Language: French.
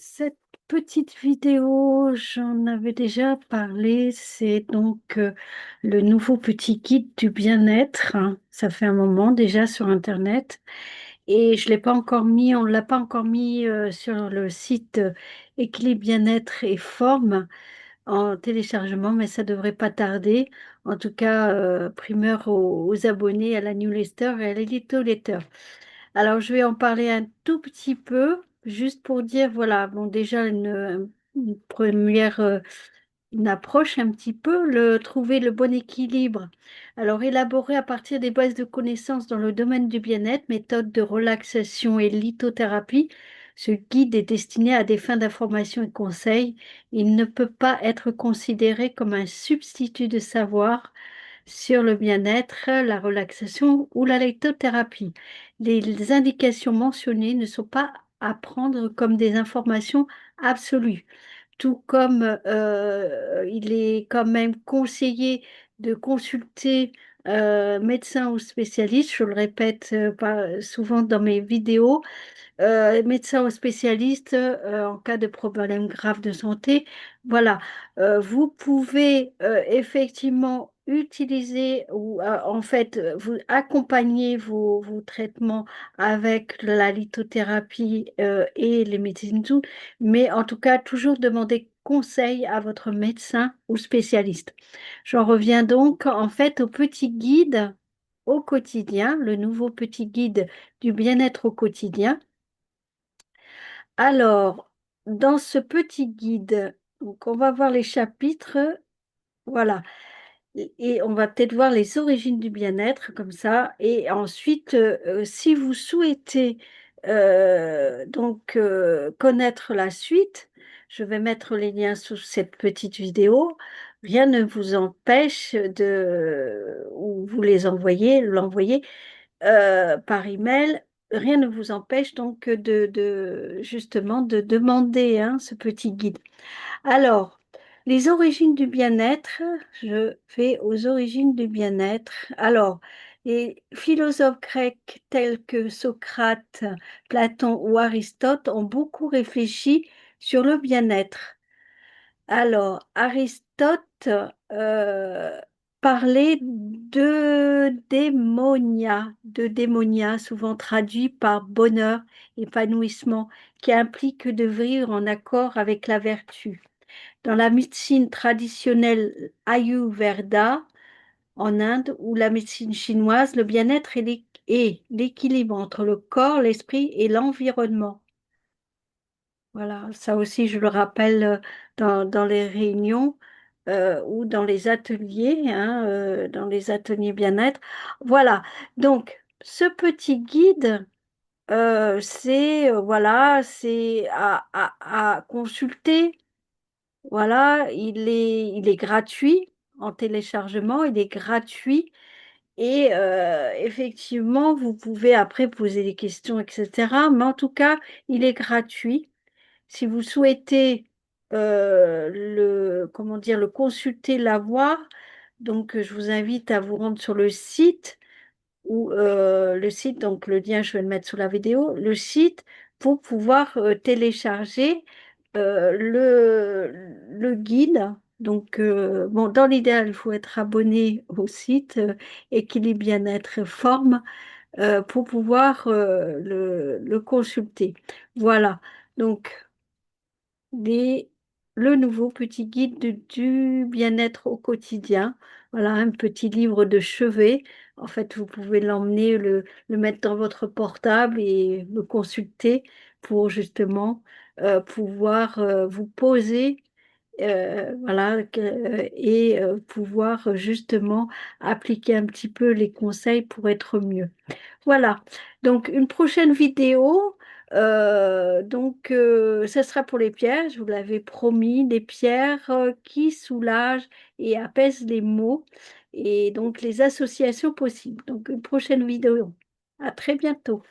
Cette petite vidéo, j'en avais déjà parlé, c'est donc le nouveau petit guide du bien-être, hein. Ça fait un moment déjà sur Internet et je l'ai pas encore mis, on l'a pas encore mis sur le site Équilibre Bien-être et Forme en téléchargement, mais ça devrait pas tarder. En tout cas, primeur aux abonnés à la newsletter et à l'édito-letter. Alors, je vais en parler un tout petit peu, juste pour dire, voilà, bon, déjà une première, une approche un petit peu, trouver le bon équilibre. Alors, élaborer à partir des bases de connaissances dans le domaine du bien-être, méthode de relaxation et lithothérapie. Ce guide est destiné à des fins d'information et conseil. Il ne peut pas être considéré comme un substitut de savoir sur le bien-être, la relaxation ou la lithothérapie. Les indications mentionnées ne sont pas à prendre comme des informations absolues, tout comme il est quand même conseillé de consulter médecin ou spécialiste, je le répète souvent dans mes vidéos, médecin ou spécialiste en cas de problème grave de santé. Voilà. Vous pouvez effectivement utiliser ou en fait vous accompagner vos traitements avec la lithothérapie et les médecines douces, mais en tout cas toujours demander conseil à votre médecin ou spécialiste. J'en reviens donc en fait au petit guide au quotidien, le nouveau petit guide du bien-être au quotidien. Alors, dans ce petit guide, donc on va voir les chapitres, voilà, et on va peut-être voir les origines du bien-être comme ça, et ensuite, si vous souhaitez connaître la suite, je vais mettre les liens sous cette petite vidéo. Rien ne vous empêche ou vous l'envoyer par email. Rien ne vous empêche donc justement de demander hein, ce petit guide. Alors, les origines du bien-être, je vais aux origines du bien-être. Alors, les philosophes grecs tels que Socrate, Platon ou Aristote ont beaucoup réfléchi sur le bien-être. Alors, Aristote euh, parlait de démonia, souvent traduit par bonheur, épanouissement, qui implique de vivre en accord avec la vertu. Dans la médecine traditionnelle Ayurveda, en Inde, ou la médecine chinoise, le bien-être est l'équilibre entre le corps, l'esprit et l'environnement. Voilà, ça aussi, je le rappelle dans les réunions ou dans les ateliers, hein, dans les ateliers bien-être. Voilà, donc ce petit guide, c'est à consulter. Voilà, il est gratuit en téléchargement, il est gratuit et effectivement, vous pouvez après poser des questions, etc. Mais en tout cas, il est gratuit. Si vous souhaitez comment dire, le consulter, l'avoir, donc je vous invite à vous rendre sur le site ou le site, donc le lien, je vais le mettre sous la vidéo, le site pour pouvoir télécharger le guide. Donc, bon, dans l'idéal, il faut être abonné au site Équilibre Bien-être Forme pour pouvoir le consulter. Voilà. Donc, des- le nouveau petit guide du bien-être au quotidien. Voilà, un petit livre de chevet. En fait, vous pouvez l'emmener, le mettre dans votre portable et le consulter pour justement pouvoir vous poser. Voilà, et pouvoir justement appliquer un petit peu les conseils pour être mieux. Voilà, donc une prochaine vidéo, ce sera pour les pierres, je vous l'avais promis, des pierres qui soulagent et apaisent les maux et donc les associations possibles. Donc une prochaine vidéo. À très bientôt.